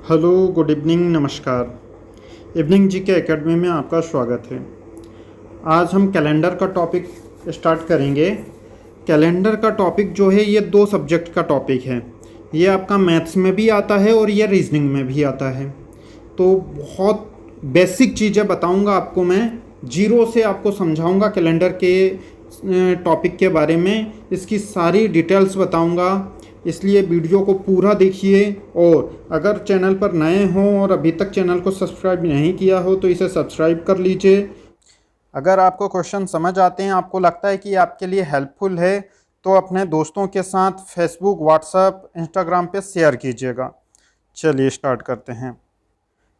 Hello, good evening, नमस्कार। Evening जी के academy में आपका स्वागत है। आज हम कैलेंडर का टॉपिक स्टार्ट करेंगे। कैलेंडर का टॉपिक जो है ये दो सब्जेक्ट का टॉपिक है। ये आपका मैथ्स में भी आता है और ये रीजनिंग में भी आता है। तो बहुत बेसिक चीज़ें बताऊंगा आपको मैं, जीरो से आपको समझाऊंगा कैलेंडर के टॉपिक के बारे में। इसकी सारी डिटेल्स बताऊंगा, इसलिए वीडियो को पूरा देखिए। और अगर चैनल पर नए हों और अभी तक चैनल को सब्सक्राइब नहीं किया हो तो इसे सब्सक्राइब कर लीजिए। अगर आपको क्वेश्चन समझ आते हैं, आपको लगता है कि आपके लिए हेल्पफुल है, तो अपने दोस्तों के साथ फेसबुक, व्हाट्सएप, इंस्टाग्राम पे शेयर कीजिएगा। चलिए स्टार्ट करते हैं।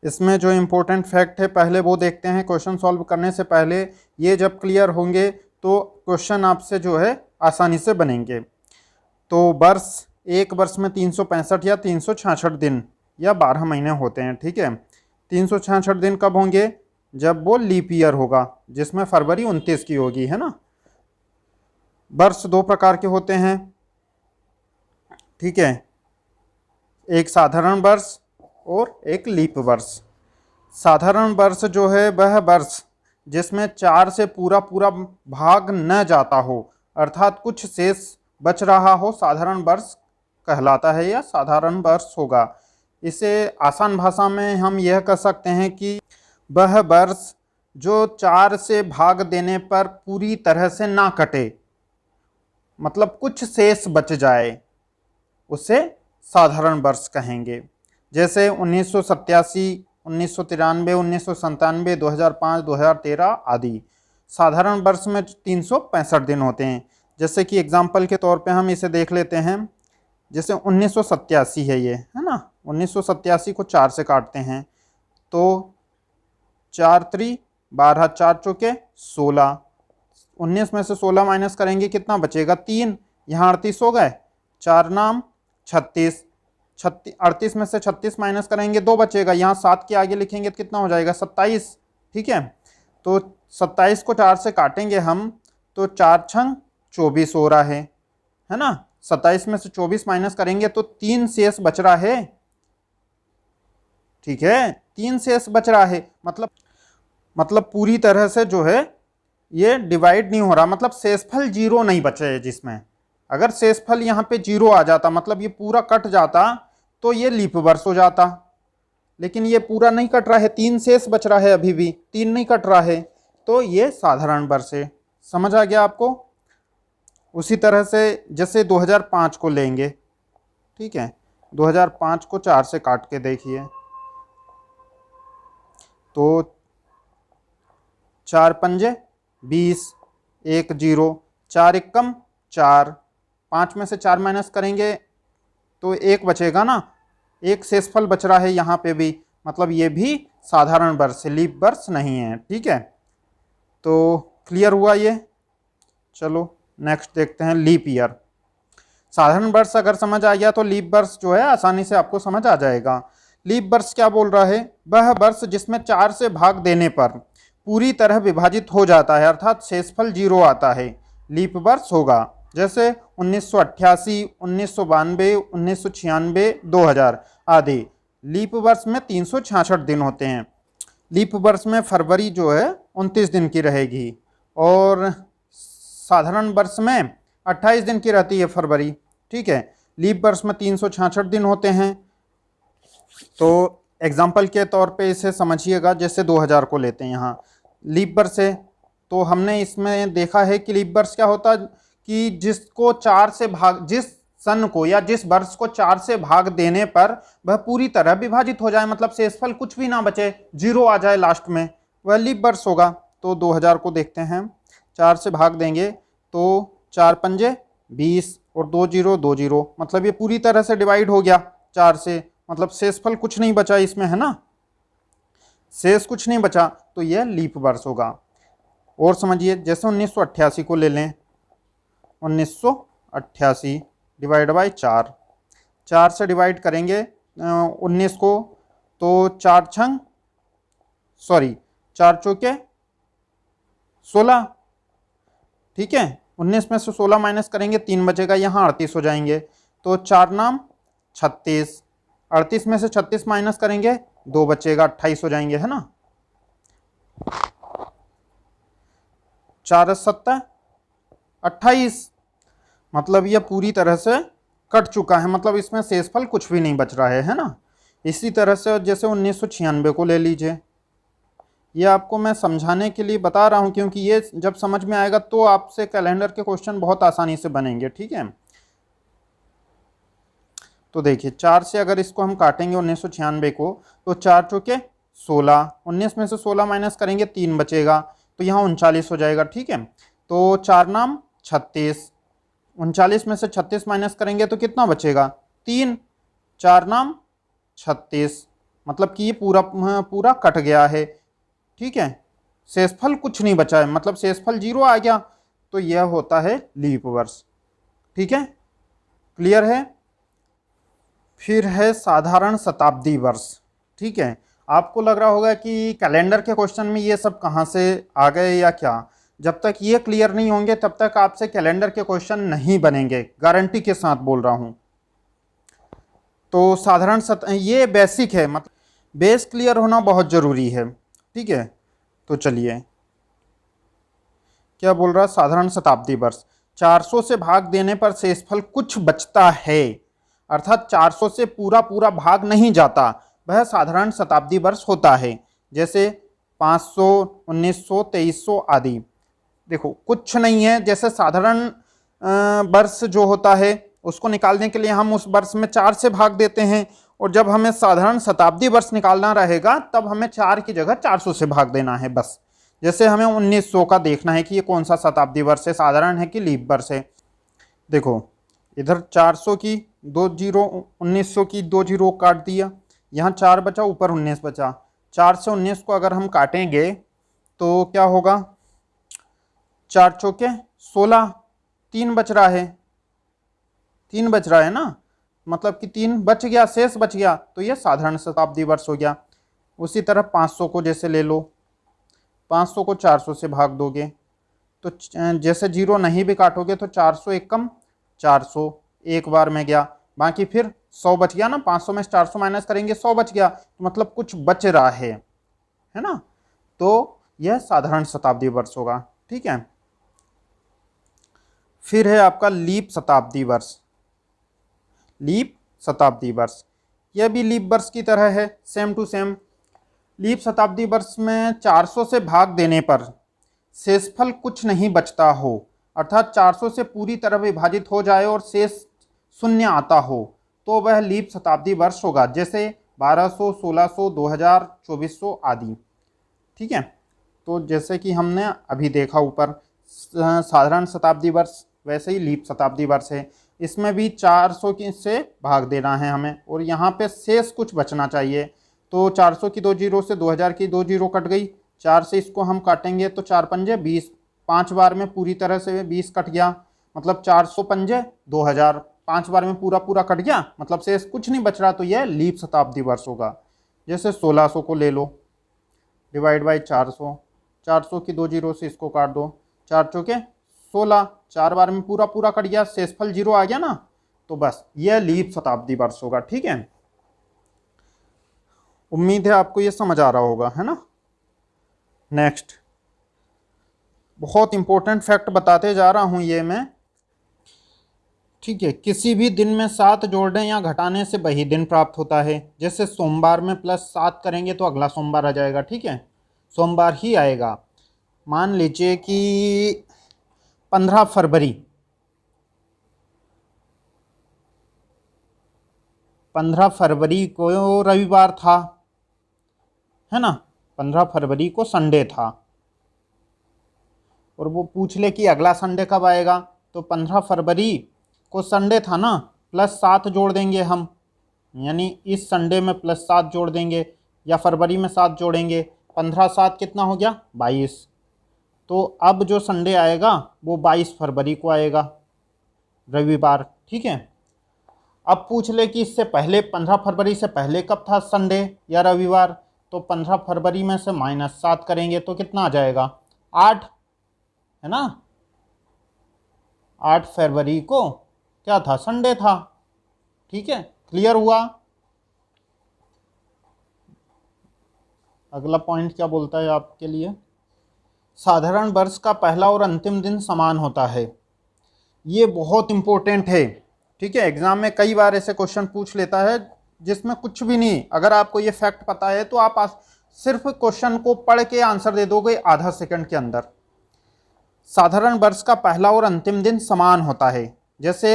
इसमें जो इम्पोर्टेंट फैक्ट है पहले वो देखते हैं। क्वेश्चन सॉल्व करने से पहले ये जब क्लियर होंगे तो क्वेश्चन आपसे जो है आसानी से बनेंगे। तो एक वर्ष में 365 या 366 दिन या 12 महीने होते हैं, ठीक है। 366 दिन कब होंगे? जब वो लीप ईयर होगा, जिसमें फरवरी 29 की होगी, है ना। वर्ष दो प्रकार के होते हैं, ठीक है। एक साधारण वर्ष और एक लीप वर्ष। साधारण वर्ष जो है वह वर्ष जिसमें 4 से पूरा पूरा भाग न जाता हो, अर्थात कुछ शेष बच रहा हो, साधारण वर्ष कहलाता है या साधारण वर्ष होगा। इसे आसान भाषा में हम यह कह सकते हैं कि वह वर्ष जो 4 से भाग देने पर पूरी तरह से ना कटे, मतलब कुछ शेष बच जाए, उसे साधारण वर्ष कहेंगे। जैसे 1987, 1993, 1997, 2005, 2013 आदि। साधारण वर्ष में 365 दिन होते हैं। जैसे कि एग्जाम्पल के तौर पे हम इसे देख लेते हैं। जैसे 1987 है ये, है ना। 1987 को 4 से काटते हैं तो 4 त्रि 12, 4 चौके 16। 19 में से 16 माइनस करेंगे, कितना बचेगा? 3। यहाँ 38 हो गए, 4 नाम 36। 38 में से 36 माइनस करेंगे, 2 बचेगा। यहाँ 7 के आगे लिखेंगे तो कितना हो जाएगा? 27, ठीक है। तो 27 को 4 से काटेंगे हम तो 4 छंग 24 हो रहा है ना। 27 में से 24 माइनस करेंगे तो 3 शेष बच रहा है, ठीक है। 3 शेष बच रहा है, मतलब पूरी तरह से जो है ये डिवाइड नहीं हो रहा, मतलब शेषफल 0 नहीं बचे है जिसमें। अगर शेषफल यहाँ पे 0 आ जाता, मतलब ये पूरा कट जाता, तो ये लीप वर्ष हो जाता। लेकिन ये पूरा नहीं कट रहा है, 3 शेष बच रहा है, अभी भी 3 नहीं कट रहा है, तो ये साधारण वर्ष है। समझ आ गया आपको? उसी तरह से जैसे 2005 को लेंगे, ठीक है। 2005 को 4 से काट के देखिए तो 4 पंजे 20, 1 0, 4 एकम 4। 5 में से 4 माइनस करेंगे तो 1 बचेगा ना, 1 शेषफल बच रहा है यहाँ पे भी, मतलब ये भी साधारण वर्ष है, लीप वर्ष नहीं है, ठीक है। तो क्लियर हुआ ये। चलो नेक्स्ट देखते हैं, लीप ईयर। साधारण वर्ष अगर समझ आ गया तो लीप वर्ष जो है आसानी से आपको समझ आ जाएगा। लीप वर्ष क्या बोल रहा है? वह वर्ष जिसमें 4 से भाग देने पर पूरी तरह विभाजित हो जाता है, अर्थात शेषफल 0 आता है, लीप वर्ष होगा। जैसे 1988, 1992, 1996, 2000 आदि। लीप वर्ष में 366 दिन होते हैं। लीप वर्ष में फरवरी जो है 29 दिन की रहेगी और साधारण वर्ष में 28 दिन की रहती है फरवरी, ठीक है। लीप वर्ष में 366 दिन होते हैं। तो एग्जाम्पल के तौर पे इसे समझिएगा। जैसे 2000 को लेते हैं यहाँ लीप वर्ष है, तो हमने इसमें देखा है कि लीप वर्ष क्या होता कि जिसको 4 से भाग, जिस सन को या जिस वर्ष को 4 से भाग देने पर वह पूरी तरह विभाजित हो जाए, मतलब शेषफल कुछ भी ना बचे, 0 आ जाए लास्ट में, वह लीप वर्ष होगा। तो 2000 को देखते हैं, 4 से भाग देंगे तो 4 पंजे 20 और 2 0 2 0, मतलब ये पूरी तरह से डिवाइड हो गया 4 से, मतलब शेषफल कुछ नहीं बचा इसमें, है ना। शेष कुछ नहीं बचा, तो यह लीप वर्ष होगा। और समझिए, जैसे 1988 को ले लें। 1988 डिवाइड बाई 4, 4 से डिवाइड करेंगे 19 को तो 4 छंग 4 चौके 16, ठीक है। 19 में से 16 माइनस करेंगे, 3 बचेगा, यहाँ 38 हो जाएंगे। तो 4 नाम 36, 38 में से 36 माइनस करेंगे 2 बचेगा, 28 हो जाएंगे, है ना। 4 7 28, मतलब ये पूरी तरह से कट चुका है, मतलब इसमें शेषफल कुछ भी नहीं बच रहा है ना। इसी तरह से जैसे 1996 को ले लीजिए, ये आपको मैं समझाने के लिए बता रहा हूँ, क्योंकि ये जब समझ में आएगा तो आपसे कैलेंडर के क्वेश्चन बहुत आसानी से बनेंगे, ठीक है। तो देखिए 4 से अगर इसको हम काटेंगे 1996 को, तो 4 चौके 16, 19 में से 16 माइनस करेंगे 3 बचेगा, तो यहाँ 39 हो जाएगा, ठीक है। तो 4 नाम 36, 39 में से 36 माइनस करेंगे तो कितना बचेगा 3, 4 नाम 36, मतलब कि ये पूरा पूरा कट गया है, ठीक है। शेषफल कुछ नहीं बचा है, मतलब शेषफल 0 आ गया, तो यह होता है लीप वर्ष, ठीक है, क्लियर है। फिर है साधारण शताब्दी वर्ष, ठीक है। आपको लग रहा होगा कि कैलेंडर के क्वेश्चन में ये सब कहाँ से आ गए या क्या। जब तक ये क्लियर नहीं होंगे तब तक आपसे कैलेंडर के क्वेश्चन नहीं बनेंगे, गारंटी के साथ बोल रहा हूँ। तो ये बेसिक है, मतलब बेस क्लियर होना बहुत ज़रूरी है, ठीक है। तो चलिए क्या बोल रहा है, साधारण शताब्दी वर्ष 400 से भाग देने पर शेषफल कुछ बचता है, अर्थात 400 से पूरा पूरा भाग नहीं जाता, वह साधारण शताब्दी वर्ष होता है। जैसे 500, 1900, 2300 आदि। देखो कुछ नहीं है, जैसे साधारण वर्ष जो होता है उसको निकालने के लिए हम उस वर्ष में 4 से भाग देते हैं, और जब हमें साधारण शताब्दी वर्ष निकालना रहेगा तब हमें 4 की जगह 400 से भाग देना है बस। जैसे हमें 1900 का देखना है कि ये कौन सा शताब्दी वर्ष है, साधारण है कि लीप वर्ष है। देखो इधर 400 की 2 जीरो, 1900 की 2 जीरो काट दिया, यहाँ 4 बचा, ऊपर 19 बचा। 4 से 19 को अगर हम काटेंगे तो क्या होगा, 4 चौके 16, 3 बच रहा है, 3 बच रहा है ना, मतलब कि 3 बच गया, शेष बच गया, तो ये साधारण शताब्दी वर्ष हो गया। उसी तरह 500 को जैसे ले लो, 500 को 400 से भाग दोगे तो जैसे 0 नहीं भी काटोगे तो 400 एक कम 400 एक बार में गया, बाकी फिर 100 बच गया ना, 500 में 400 माइनस करेंगे 100 बच गया, तो मतलब कुछ बच रहा है ना। तो यह साधारण शताब्दी वर्ष होगा, ठीक है। फिर है आपका लीप शताब्दी वर्ष। लीप शताब्दी वर्ष, यह भी लीप वर्ष की तरह है, सेम टू सेम। लीप शताब्दी वर्ष में 400 से भाग देने पर शेषफल कुछ नहीं बचता हो, अर्थात 400 से पूरी तरह विभाजित हो जाए और शेष शून्य आता हो, तो वह लीप शताब्दी वर्ष होगा। जैसे 1200, 1600, 2000, 2400 आदि, ठीक है। तो जैसे कि हमने अभी देखा ऊपर साधारण शताब्दी वर्ष, वैसे ही लीप शताब्दी वर्ष है। इसमें भी 400 की से भाग देना है हमें, और यहाँ पे शेष कुछ बचना चाहिए। तो 400 की 2 जीरो से 2000 की 2 जीरो कट गई, 4 से इसको हम काटेंगे तो 4 पंजे 20, 5 बार में पूरी तरह से 20 कट गया, मतलब 400 पंजे 2000, 5 बार में पूरा पूरा कट गया, मतलब शेष कुछ नहीं बच रहा, तो यह लीप शताब्दी वर्ष होगा। जैसे 1600 को ले लो, डिवाइड बाई 400, 400 की 2 जीरो से इसको काट दो, 4 चौके 16, 4 बार में पूरा पूरा कट गया, शेषफल 0 आ गया ना, तो बस यह लीप शताब्दी वर्ष होगा, ठीक है। उम्मीद है आपको ये समझ आ रहा होगा, है ना। नेक्स्ट, बहुत इंपॉर्टेंट फैक्ट बताते जा रहा हूं ये मैं, ठीक है। किसी भी दिन में 7 जोड़ने या घटाने से वही दिन प्राप्त होता है। जैसे सोमवार में +7 करेंगे तो अगला सोमवार आ जाएगा, ठीक है, सोमवार ही आएगा। मान लीजिए कि 15 फरवरी, 15 फरवरी को रविवार था, है ना, 15 फरवरी को संडे था, और वो पूछ ले कि अगला संडे कब आएगा, तो 15 फरवरी को संडे था ना, +7 जोड़ देंगे हम, यानी इस संडे में +7 जोड़ देंगे, या फरवरी में 7 जोड़ेंगे, 15 7 कितना हो गया 22। तो अब जो संडे आएगा वो 22 फरवरी को आएगा, रविवार, ठीक है। अब पूछ ले कि इससे पहले 15 फरवरी से पहले कब था संडे या रविवार, तो 15 फरवरी में से -7 करेंगे तो कितना आ जाएगा 8, है ना। 8 फरवरी को क्या था, संडे था, ठीक है, क्लियर हुआ। अगला पॉइंट क्या बोलता है आपके लिए, साधारण वर्ष का पहला और अंतिम दिन समान होता है। ये बहुत इंपॉर्टेंट है, ठीक है। एग्जाम में कई बार ऐसे क्वेश्चन पूछ लेता है जिसमें कुछ भी नहीं, अगर आपको ये फैक्ट पता है तो आप सिर्फ क्वेश्चन को पढ़ के आंसर दे दोगे आधा सेकंड के अंदर। साधारण वर्ष का पहला और अंतिम दिन समान होता है। जैसे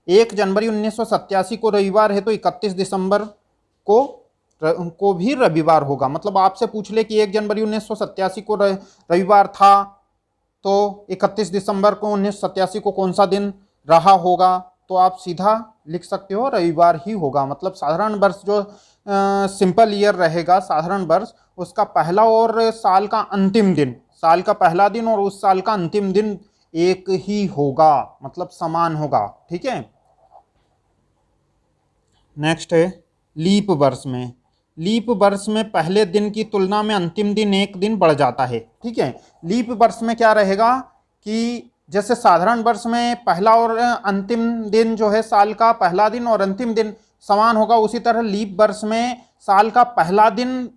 1 जनवरी 1987 को रविवार है तो 31 दिसंबर को भी रविवार होगा। मतलब आपसे पूछ ले कि 1 जनवरी 1987 को रविवार था तो 31 दिसंबर को 1987 को कौन सा दिन रहा होगा, तो आप सीधा लिख सकते हो रविवार ही होगा। मतलब साधारण वर्ष जो सिंपल ईयर रहेगा, साधारण वर्ष, उसका पहला और साल का अंतिम दिन, साल का पहला दिन और उस साल का अंतिम दिन एक ही होगा, मतलब समान होगा, ठीक है। नेक्स्ट है लीप वर्ष में। लीप वर्ष में पहले दिन की तुलना में अंतिम दिन एक दिन बढ़ जाता है, ठीक है। लीप वर्ष में क्या रहेगा कि जैसे साधारण वर्ष में पहला और अंतिम दिन जो है, साल का पहला दिन और अंतिम दिन समान होगा, उसी तरह लीप वर्ष में साल का पहला दिन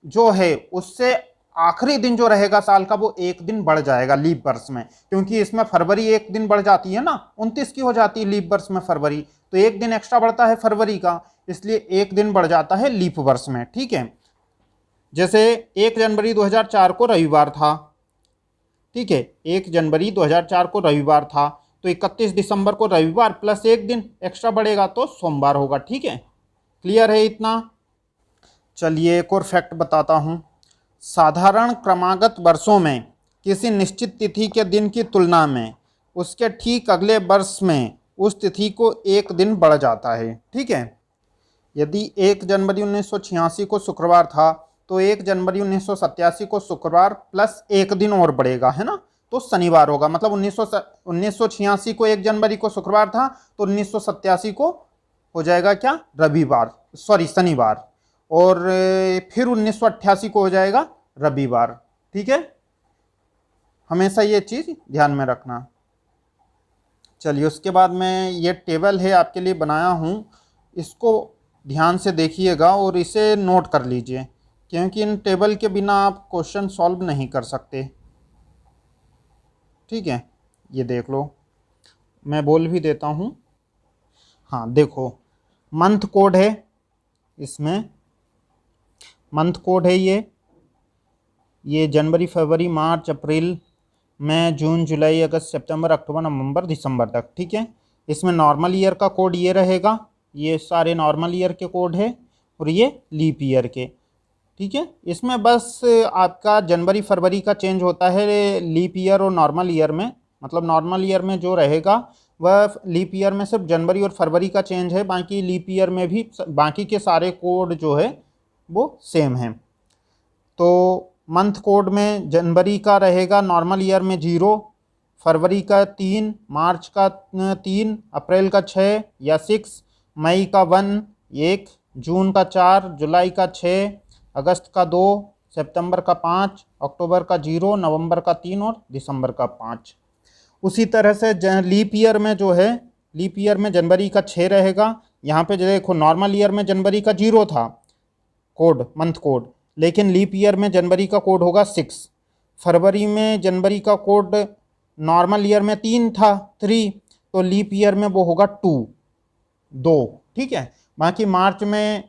जो है उससे आखिरी दिन जो रहेगा साल का वो एक दिन बढ़ जाएगा लीप वर्ष में, क्योंकि इसमें फरवरी एक दिन बढ़ जाती है ना, 29 की हो जाती है लीप वर्ष में फरवरी, तो एक दिन एक्स्ट्रा बढ़ता है फरवरी का, इसलिए एक दिन बढ़ जाता है लीप वर्ष में, ठीक है। जैसे 1 जनवरी 2004 को रविवार था, ठीक है, 1 जनवरी 2004 को रविवार था तो 31 दिसंबर को रविवार प्लस एक दिन एक्स्ट्रा बढ़ेगा तो सोमवार होगा, ठीक है। क्लियर है इतना। चलिए एक और फैक्ट बताता हूँ। साधारण क्रमागत वर्षों में किसी निश्चित तिथि के दिन की तुलना में उसके ठीक अगले वर्ष में उस तिथि को एक दिन बढ़ जाता है, ठीक है। यदि 1 जनवरी 1986 को शुक्रवार था तो 1 जनवरी 1987 को शुक्रवार प्लस एक दिन और बढ़ेगा, है ना, तो शनिवार होगा। मतलब 1986 को 1 जनवरी को शुक्रवार था तो 1987 को हो जाएगा क्या, रविवार, सॉरी शनिवार, और फिर 1988 को हो जाएगा रविवार, ठीक है। हमेशा ये चीज़ ध्यान में रखना। चलिए उसके बाद में ये टेबल है आपके लिए बनाया हूँ, इसको ध्यान से देखिएगा और इसे नोट कर लीजिए, क्योंकि इन टेबल के बिना आप क्वेश्चन सॉल्व नहीं कर सकते, ठीक है। ये देख लो, मैं बोल भी देता हूँ। हाँ देखो, मंथ कोड है, इसमें मंथ कोड है, ये जनवरी फरवरी मार्च अप्रैल मई जून जुलाई अगस्त सितंबर अक्टूबर नवंबर दिसंबर तक, ठीक है। इसमें नॉर्मल ईयर का कोड ये रहेगा, ये सारे नॉर्मल ईयर के कोड है और ये लीप ईयर के, ठीक है। इसमें बस आपका जनवरी फरवरी का चेंज होता है लीप ईयर और नॉर्मल ईयर में। मतलब नॉर्मल ईयर में जो रहेगा वह लीप ईयर में सिर्फ जनवरी और फरवरी का चेंज है, बाकी लीप ईयर में भी बाकी के सारे कोड जो है वो सेम है। तो मंथ कोड में जनवरी का रहेगा नॉर्मल ईयर में 0, फरवरी का 3, मार्च का 3, अप्रैल का 6 या 6, मई का 1, जून का 4, जुलाई का 6, अगस्त का 2, सितंबर का 5, अक्टूबर का 0, नवंबर का 3 और दिसंबर का 5। उसी तरह से लीप ईयर में जो है, लीप ईयर में जनवरी का 6 रहेगा। यहाँ पे जो देखो नॉर्मल ईयर में जनवरी का 0 था कोड, मंथ कोड, लेकिन लीप ईयर में जनवरी का कोड होगा 6। फरवरी में जनवरी का कोड नॉर्मल ईयर में 3 था, 3, तो लीप ईयर में वो होगा 2, ठीक है। बाकी मार्च में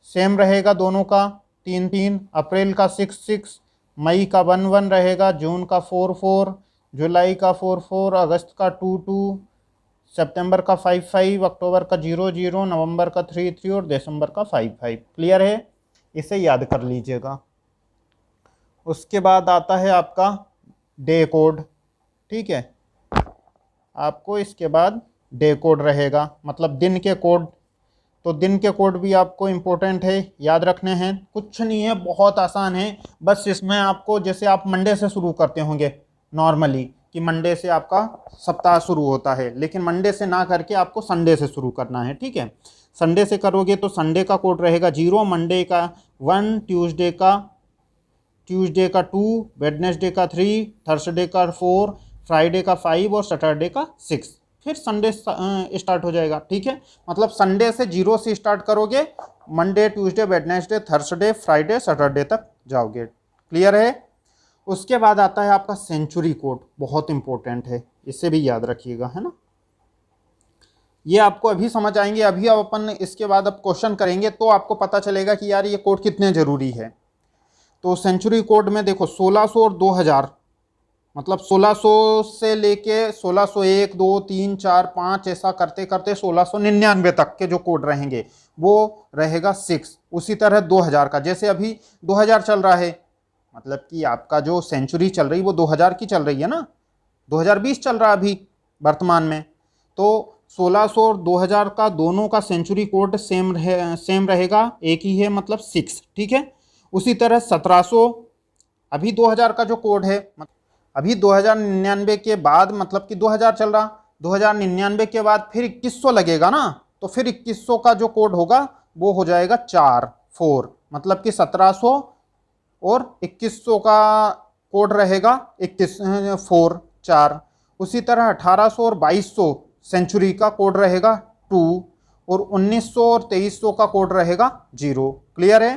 सेम रहेगा दोनों का 3, अप्रैल का 6, मई का 1 रहेगा, जून का 4, जुलाई का 4, अगस्त का 2, सितंबर का 5, अक्टूबर का 0, नवंबर का 3 और दिसंबर का 5। क्लियर है, इसे याद कर लीजिएगा। उसके बाद आता है आपका डे कोड, ठीक है। आपको इसके बाद डे कोड रहेगा, मतलब दिन के कोड। तो दिन के कोड भी आपको इम्पोर्टेंट है, याद रखने हैं। कुछ नहीं है, बहुत आसान है। बस इसमें आपको, जैसे आप मंडे से शुरू करते होंगे नॉर्मली, कि मंडे से आपका सप्ताह शुरू होता है, लेकिन मंडे से ना करके आपको संडे से शुरू करना है, ठीक है। संडे से करोगे तो संडे का कोड रहेगा 0, मंडे का 1, ट्यूसडे का 2, वेडनेसडे का 3, थर्सडे का 4, फ्राइडे का 5 और सैटरडे का 6। फिर संडे स्टार्ट हो जाएगा। ठीक है, मतलब संडे से 0 से स्टार्ट करोगे, Monday Tuesday Wednesday Thursday Friday Saturday तक जाओगे। क्लियर है। उसके बाद आता है आपका सेंचुरी कोड, बहुत इंपॉर्टेंट है, इसे भी याद रखिएगा, है ना। ये आपको अभी समझ आएंगे, अभी अब अपन इसके बाद अब क्वेश्चन करेंगे तो आपको पता चलेगा कि यार ये कोड कितने जरूरी है। तो सेंचुरी कोड में देखो 1600 और 2000, मतलब 1600 से लेके 1601 2 3 4 5 ऐसा करते करते 1699 तक के जो कोड रहेंगे वो रहेगा 6। उसी तरह 2000 का, जैसे अभी 2000 चल रहा है, मतलब कि आपका जो सेंचुरी चल रही वो 2000 की चल रही है ना, 2020 चल रहा है अभी वर्तमान में। तो 1600 और 2000 का दोनों का सेंचुरी कोड सेम रहेगा, एक ही है, मतलब 6। ठीक है। उसी तरह 1700, अभी 2000 का जो कोड है, अभी 2099 के बाद, मतलब कि 2000 चल रहा, 2099 के बाद फिर 2100 लगेगा ना, तो फिर 2100 का जो कोड होगा वो हो जाएगा 4 मतलब कि 1700 और 2100 का कोड रहेगा 4। उसी तरह 1800 और 2200 सेंचुरी का कोड रहेगा 2, और 1900 और 2300 का कोड रहेगा 0। क्लियर है।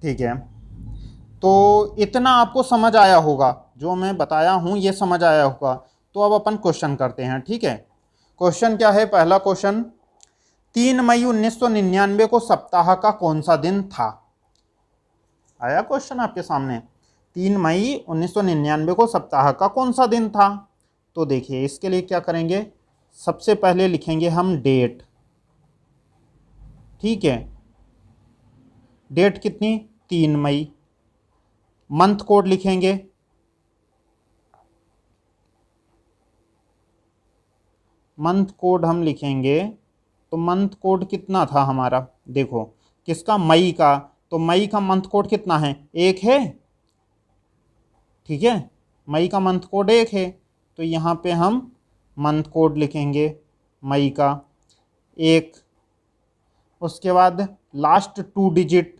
ठीक है, तो इतना आपको समझ आया होगा, जो मैं बताया हूं ये समझ आया होगा। तो अब अपन क्वेश्चन करते हैं। ठीक है, क्वेश्चन क्या है, पहला क्वेश्चन, 3 मई 1999 को सप्ताह का कौन सा दिन था। आया क्वेश्चन आपके सामने, 3 मई 1999 को सप्ताह का कौन सा दिन था। तो देखिए इसके लिए क्या करेंगे, सबसे पहले लिखेंगे हम डेट। ठीक है, डेट कितनी, 3 मई। मंथ कोड लिखेंगे, मंथ कोड हम लिखेंगे, तो मंथ कोड कितना था हमारा, देखो किसका, मई का, तो मई का मंथ कोड कितना है, 1 है। ठीक है, मई का मंथ कोड 1 है, तो यहाँ पे हम मंथ कोड लिखेंगे मई का 1। उसके बाद last 2 digit,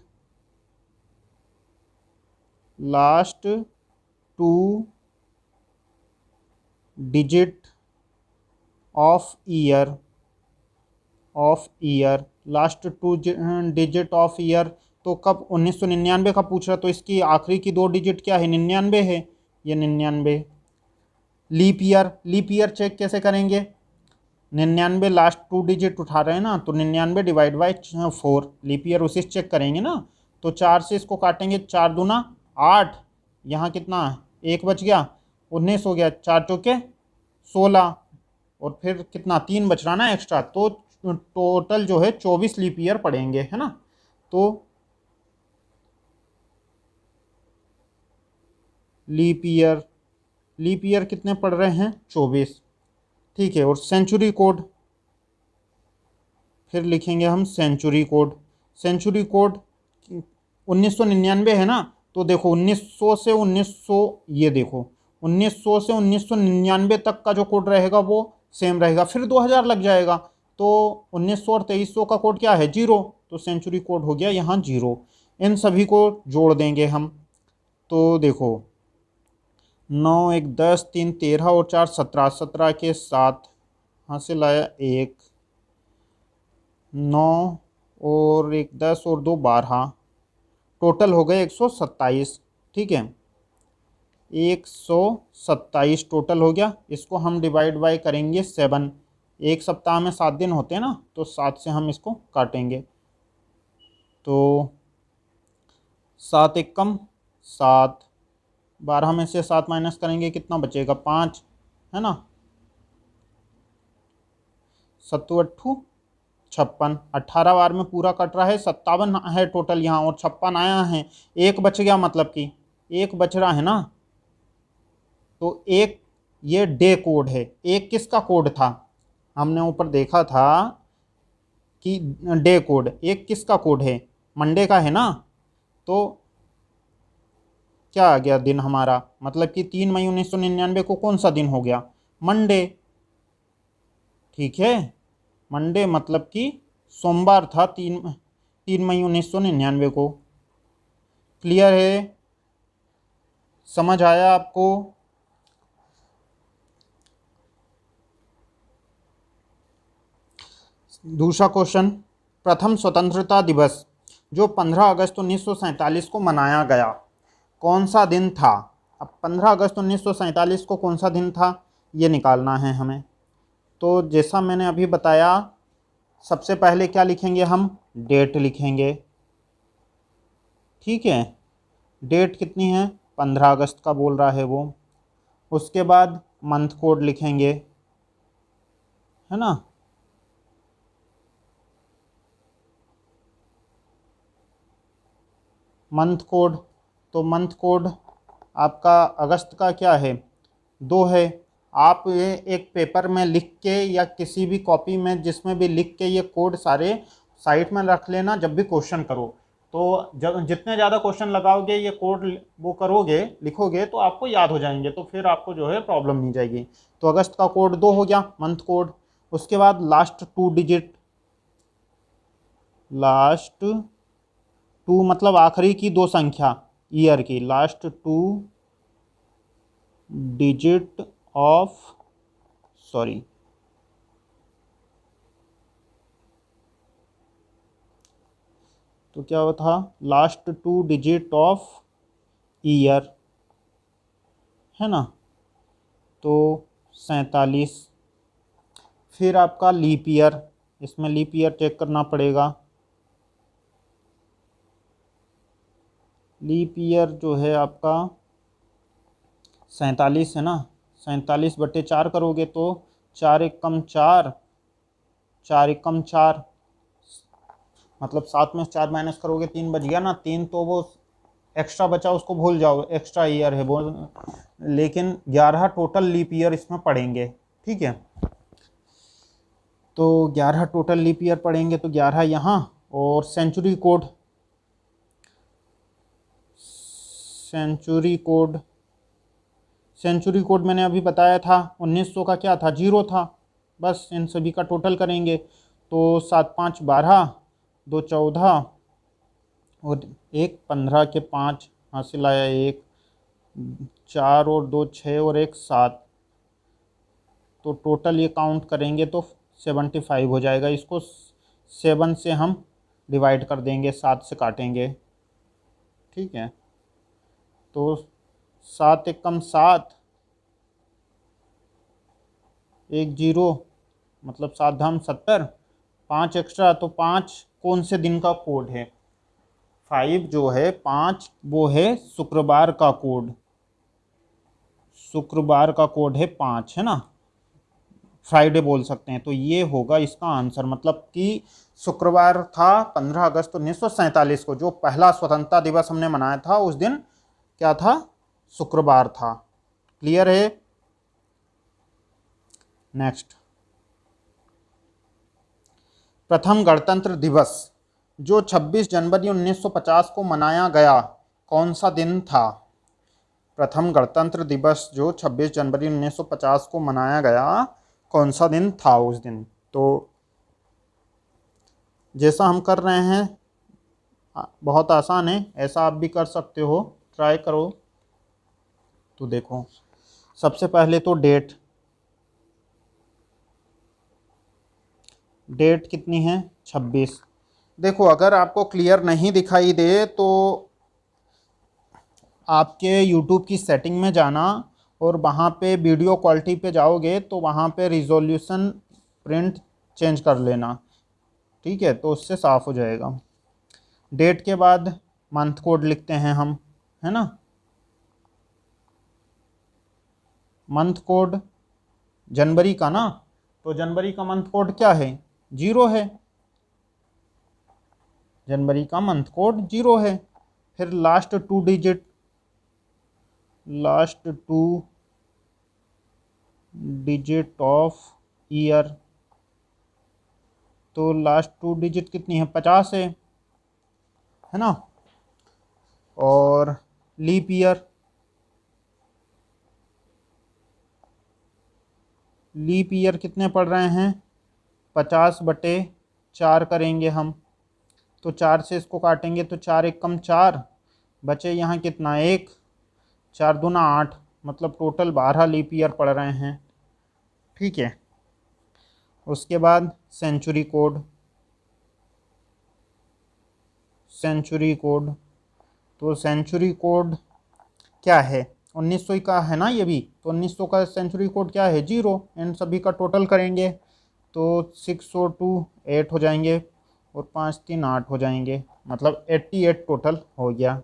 last 2 digit of year, last 2 digit of year. तो कब, 1999 का पूछ रहा, तो इसकी आखिरी की 2 डिजिट क्या है, 99 है, ये 99। लीप ईयर चेक कैसे करेंगे, 99 लास्ट 2 डिजिट उठा रहे हैं ना, तो 99 डिवाइड बाई 4, लीप ईयर उसी से चेक करेंगे ना। तो 4 से इसको काटेंगे, 4 दूना 8, यहाँ कितना 1 बच गया, 19 हो गया, 4 चौके 16, और फिर कितना 3 बच रहा ना एक्स्ट्रा, तो टोटल जो है 24 लीप ईयर पड़ेंगे, है ना। तो लीप ईयर कितने पड़ रहे हैं, 24। ठीक है, और सेंचुरी कोड फिर लिखेंगे हम, सेंचुरी कोड 1999 है ना, तो देखो 1900 से 1900, ये देखो 1900 से 1999 तक का जो कोड रहेगा वो सेम रहेगा, फिर 2000 लग जाएगा, तो 1900 और 2300 का कोड क्या है, 0, तो सेंचुरी कोड हो गया यहाँ 0। इन सभी को जोड़ देंगे हम, तो देखो 9 1 10 3 13 और 4 17, 17 के साथ यहाँ से लाया 1, 9 और 1 10 और 2 12, टोटल हो गए 127। ठीक है, 127 टोटल हो गया। इसको हम डिवाइड बाय करेंगे 7, एक सप्ताह में 7 दिन होते हैं ना, तो 7 से हम इसको काटेंगे, तो 7 एक कम 7, 12 में से 7 माइनस करेंगे कितना बचेगा, 5, है ना। 7 8 56, 18 बार में पूरा कट रहा है, 57 है टोटल यहाँ, और 56 आया है, एक बच गया, मतलब कि एक बच रहा है ना। तो एक ये डे कोड है, एक किसका कोड था, हमने ऊपर देखा था कि डे कोड, एक किसका कोड है, मंडे का है ना। तो क्या आ गया दिन हमारा, मतलब कि 3 मई 1999 को कौन सा दिन हो गया, मंडे। ठीक है, मंडे मतलब कि सोमवार था, 3 मई 1999 को। क्लियर है, समझ आया आपको। दूसरा क्वेश्चन, प्रथम स्वतंत्रता दिवस जो 15 अगस्त 1947 को मनाया गया कौन सा दिन था। अब 15 अगस्त 1947 को कौन सा दिन था ये निकालना है हमें। तो जैसा मैंने अभी बताया, सबसे पहले क्या लिखेंगे हम, डेट लिखेंगे। ठीक है, डेट कितनी है, 15 अगस्त का बोल रहा है वो। उसके बाद मंथ कोड लिखेंगे, है ना। मंथ कोड, तो मंथ कोड आपका अगस्त का क्या है, 2 है। आप ये एक पेपर में लिख के या किसी भी कॉपी में जिसमें भी लिख के ये कोड सारे साइड में रख लेना। जब भी क्वेश्चन करो तो जब जितने ज़्यादा क्वेश्चन लगाओगे ये कोड वो करोगे लिखोगे तो आपको याद हो जाएंगे, तो फिर आपको जो है प्रॉब्लम नहीं जाएगी। तो अगस्त का कोड 2 हो गया, मंथ कोड। उसके बाद लास्ट 2 डिजिट, लास्ट 2 मतलब आखिरी की 2 संख्या ईयर की, लास्ट 2 डिजिट ऑफ, सॉरी, तो क्या हुआ था, लास्ट 2 डिजिट ऑफ ईयर, है ना। तो 47। फिर आपका लीप ईयर, इसमें लीप ईयर चेक करना पड़ेगा। लीप ईयर जो है आपका 47 है ना, 47/4 करोगे तो 4 एकम 4, 4 एकम 4, मतलब 7 में 4 माइनस करोगे 3 बच गया ना। 3 तो वो एक्स्ट्रा बचा उसको भूल जाओ, एक्स्ट्रा ईयर है वो, लेकिन 11 टोटल लीप ईयर इसमें पढ़ेंगे। ठीक है, तो 11 टोटल लीप ईयर पढ़ेंगे, तो 11 यहाँ। और century code, century code, century code मैंने अभी बताया था 1900 का क्या था, 0 था। बस इन सभी का टोटल करेंगे तो 7 5 12, 2 14 और 1 15 के 5 हासिल आया, 1 4 और 2 6 और 1 7। तो टोटल ये काउंट करेंगे तो 75 हो जाएगा। इसको 7 से हम डिवाइड कर देंगे, 7 से काटेंगे। ठीक है, तो 7 एकम 7, 1 0, मतलब 7 धाम 70, 5 एक्स्ट्रा, तो 5 कौन से दिन का कोड है, 5 जो है 5 वो है शुक्रवार का कोड, शुक्रवार का कोड है 5, है ना, फ्राइडे बोल सकते हैं। तो ये होगा इसका आंसर, मतलब कि शुक्रवार था 15 अगस्त 1947 को, जो पहला स्वतंत्रता दिवस हमने मनाया था उस दिन क्या था, शुक्रवार था। क्लियर है। नेक्स्ट, प्रथम गणतंत्र दिवस जो 26 जनवरी 1950 को मनाया गया कौन सा दिन था। प्रथम गणतंत्र दिवस जो 26 जनवरी 1950 को मनाया गया कौन सा दिन था उस दिन। तो जैसा हम कर रहे हैं बहुत आसान है, ऐसा आप भी कर सकते हो, ट्राई करो। तो देखो, सबसे पहले तो डेट, डेट कितनी है 26। देखो अगर आपको क्लियर नहीं दिखाई दे तो आपके यूट्यूब की सेटिंग में जाना और वहाँ पे वीडियो क्वालिटी पे जाओगे तो वहाँ पे रिजोल्यूशन प्रिंट चेंज कर लेना। ठीक है, तो उससे साफ़ हो जाएगा। डेट के बाद मंथ कोड लिखते हैं हम, है ना। मंथ कोड जनवरी का ना, तो जनवरी का मंथ कोड क्या है, 0 है, जनवरी का मंथ कोड 0 है। फिर last 2 digit, last 2 digit of year, तो लास्ट 2 डिजिट कितनी है, 50 है ना। और लीप ईयर, लीप ईयर कितने पढ़ रहे हैं, 50/4 करेंगे हम। तो 4 से इसको काटेंगे तो 4 एकम 4, बचे यहाँ कितना 1, 4 दूना 8, मतलब टोटल 12 लीप ईयर पढ़ रहे हैं। ठीक है, उसके बाद सेंचुरी कोड, सेंचुरी कोड। तो सेंचुरी कोड क्या है, 1900 का है ना ये भी, तो 1900 का सेंचुरी कोड क्या है, 0। इन सभी का टोटल करेंगे तो 6 और 2 8 हो जाएंगे और 5 3 8 हो जाएंगे, मतलब 88 टोटल हो गया।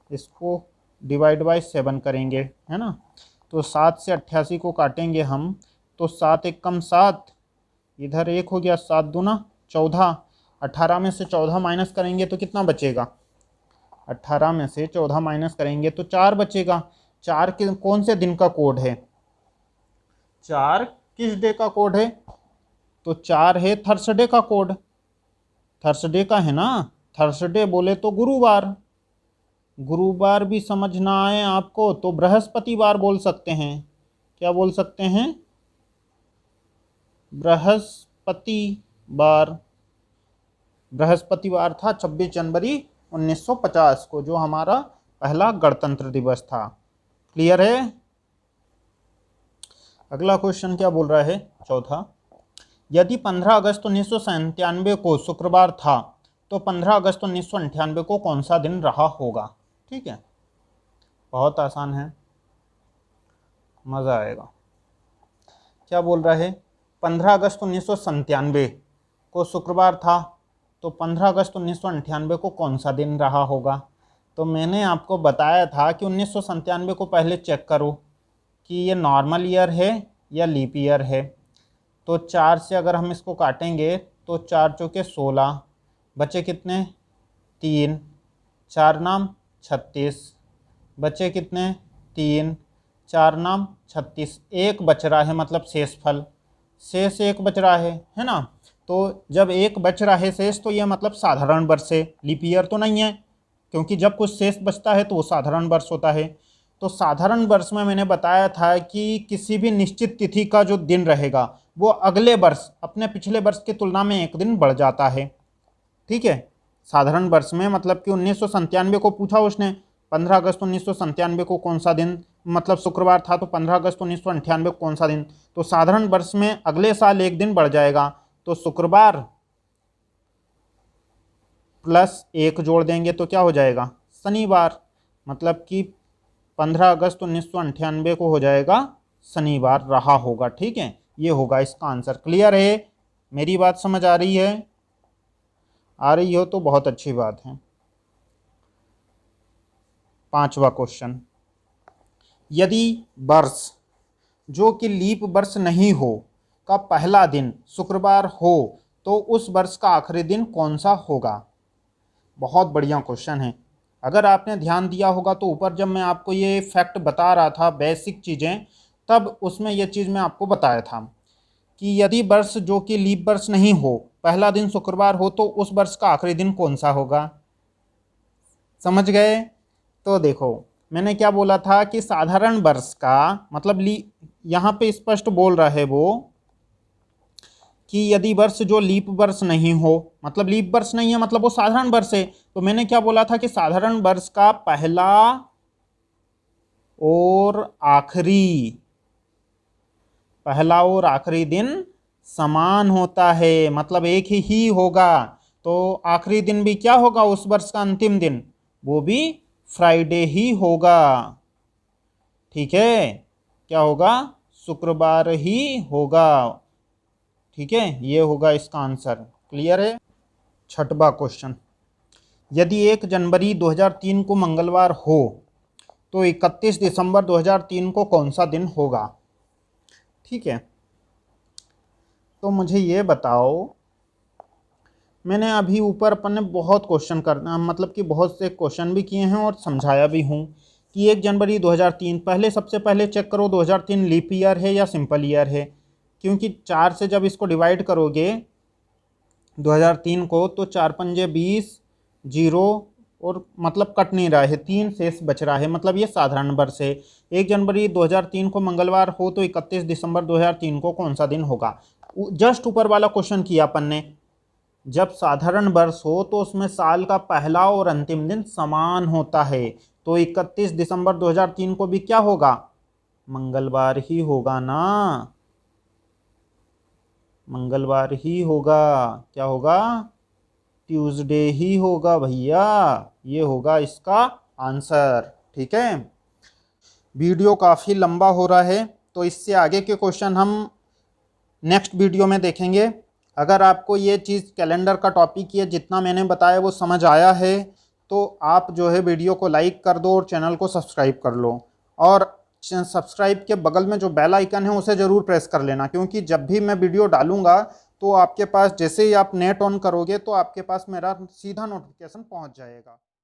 इसको डिवाइड बाय 7 करेंगे, है ना। तो 7 से 88 को काटेंगे हम, तो 7 एकम 7, इधर 1 हो गया, 7 दूना 14, 18 में से 14 माइनस करेंगे तो कितना बचेगा, 18 में से 14 माइनस करेंगे तो 4 बचेगा। 4 के कौन से दिन का कोड है, 4 किस डे का कोड है, तो 4 है थर्सडे का कोड, थर्सडे का है ना। थर्सडे बोले तो गुरुवार, गुरुवार भी समझ ना आए आपको तो बृहस्पतिवार बोल सकते हैं। क्या बोल सकते हैं, बृहस्पतिवार। बृहस्पतिवार था 26 जनवरी 1950 को, जो हमारा पहला गणतंत्र दिवस था। क्लियर है। अगला क्वेश्चन क्या बोल रहा है, चौथा, यदि 15 अगस्त 1997 को शुक्रवार था तो 15 अगस्त 1998 को कौन सा दिन रहा होगा। ठीक है, बहुत आसान है, मज़ा आएगा। क्या बोल रहा है, 15 अगस्त 1997 को शुक्रवार था तो 15 अगस्त 1998 को कौन सा दिन रहा होगा। तो मैंने आपको बताया था कि 1997 को पहले चेक करो कि ये नॉर्मल ईयर है या लीप ईयर है। तो 4 से अगर हम इसको काटेंगे तो 4 चौके 16, बचे कितने 3, 4 नाम 36, बचे कितने 3, 4 नाम 36, एक बच रहा है, मतलब शेष फल, शेष एक बच रहा है ना। तो जब एक बच रहा है शेष, तो यह मतलब साधारण वर्ष है, लीप ईयर तो नहीं है, क्योंकि जब कुछ शेष बचता है तो वो साधारण वर्ष होता है। तो साधारण वर्ष में मैंने बताया था कि किसी भी निश्चित तिथि का जो दिन रहेगा वो अगले वर्ष अपने पिछले वर्ष की तुलना में एक दिन बढ़ जाता है। ठीक है, साधारण वर्ष में मतलब कि 1997 को पूछा उसने, 15 अगस्त 1997 को कौन सा दिन, मतलब शुक्रवार था, तो 15 अगस्त 1998 को कौन सा दिन, तो साधारण वर्ष में अगले साल एक दिन बढ़ जाएगा, तो शुक्रवार प्लस 1 जोड़ देंगे तो क्या हो जाएगा, शनिवार, मतलब कि 15 अगस्त 1998 को हो जाएगा शनिवार रहा होगा। ठीक है, ये होगा इसका आंसर। क्लियर है, मेरी बात समझ आ रही है, आ रही हो तो बहुत अच्छी बात है। 5वां क्वेश्चन, यदि वर्ष जो कि लीप वर्ष नहीं हो का पहला दिन शुक्रवार हो तो उस वर्ष का आखिरी दिन कौन सा होगा। बहुत बढ़िया क्वेश्चन है। अगर आपने ध्यान दिया होगा तो ऊपर जब मैं आपको ये फैक्ट बता रहा था, बेसिक चीज़ें, तब उसमें यह चीज़ मैं आपको बताया था कि यदि वर्ष जो कि लीप वर्ष नहीं हो पहला दिन शुक्रवार हो तो उस वर्ष का आखिरी दिन कौन सा होगा। समझ गए। तो देखो मैंने क्या बोला था कि साधारण वर्ष का मतलब यहाँ पे स्पष्ट बोल रहा है वो कि यदि वर्ष जो लीप वर्ष नहीं हो, मतलब लीप वर्ष नहीं है मतलब वो साधारण वर्ष है, तो मैंने क्या बोला था कि साधारण वर्ष का पहला और आखिरी दिन समान होता है, मतलब एक ही होगा। तो आखिरी दिन भी क्या होगा, उस वर्ष का अंतिम दिन, वो भी फ्राइडे ही होगा। ठीक है, क्या होगा, शुक्रवार ही होगा। ठीक है, ये होगा इसका आंसर। क्लियर है। 6वां क्वेश्चन, यदि 1 जनवरी 2003 को मंगलवार हो तो 31 दिसंबर 2003 को कौन सा दिन होगा। ठीक है, तो मुझे ये बताओ, मैंने अभी ऊपर अपन ने बहुत क्वेश्चन करना मतलब कि बहुत से क्वेश्चन भी किए हैं और समझाया भी हूँ कि 1 जनवरी 2003, पहले सबसे पहले चेक करो 2003 लीप ईयर है या सिंपल ईयर है, क्योंकि 4 से जब इसको डिवाइड करोगे 2003 को तो 4 पंजे 20, 0 और मतलब कट नहीं रहा है, 3 शेष बच रहा है, मतलब ये साधारण वर्ष है। 1 जनवरी 2003 को मंगलवार हो तो 31 दिसंबर 2003 को कौन सा दिन होगा। जस्ट ऊपर वाला क्वेश्चन किया अपन ने, जब साधारण वर्ष हो तो उसमें साल का पहला और अंतिम दिन समान होता है, तो 31 दिसंबर 2003 को भी क्या होगा, मंगलवार ही होगा ना। मंगलवार ही होगा। क्या होगा? ट्यूसडे ही होगा भैया। ये होगा इसका आंसर। ठीक है, वीडियो काफ़ी लंबा हो रहा है, तो इससे आगे के क्वेश्चन हम नेक्स्ट वीडियो में देखेंगे। अगर आपको ये चीज़ कैलेंडर का टॉपिक ये जितना मैंने बताया वो समझ आया है, तो आप जो है वीडियो को लाइक कर दो और चैनल को सब्सक्राइब कर लो। और सब्सक्राइब के बगल में जो बेल आइकन है उसे ज़रूर प्रेस कर लेना, क्योंकि जब भी मैं वीडियो डालूंगा तो आपके पास, जैसे ही आप नेट ऑन करोगे तो आपके पास मेरा सीधा नोटिफिकेशन पहुंच जाएगा।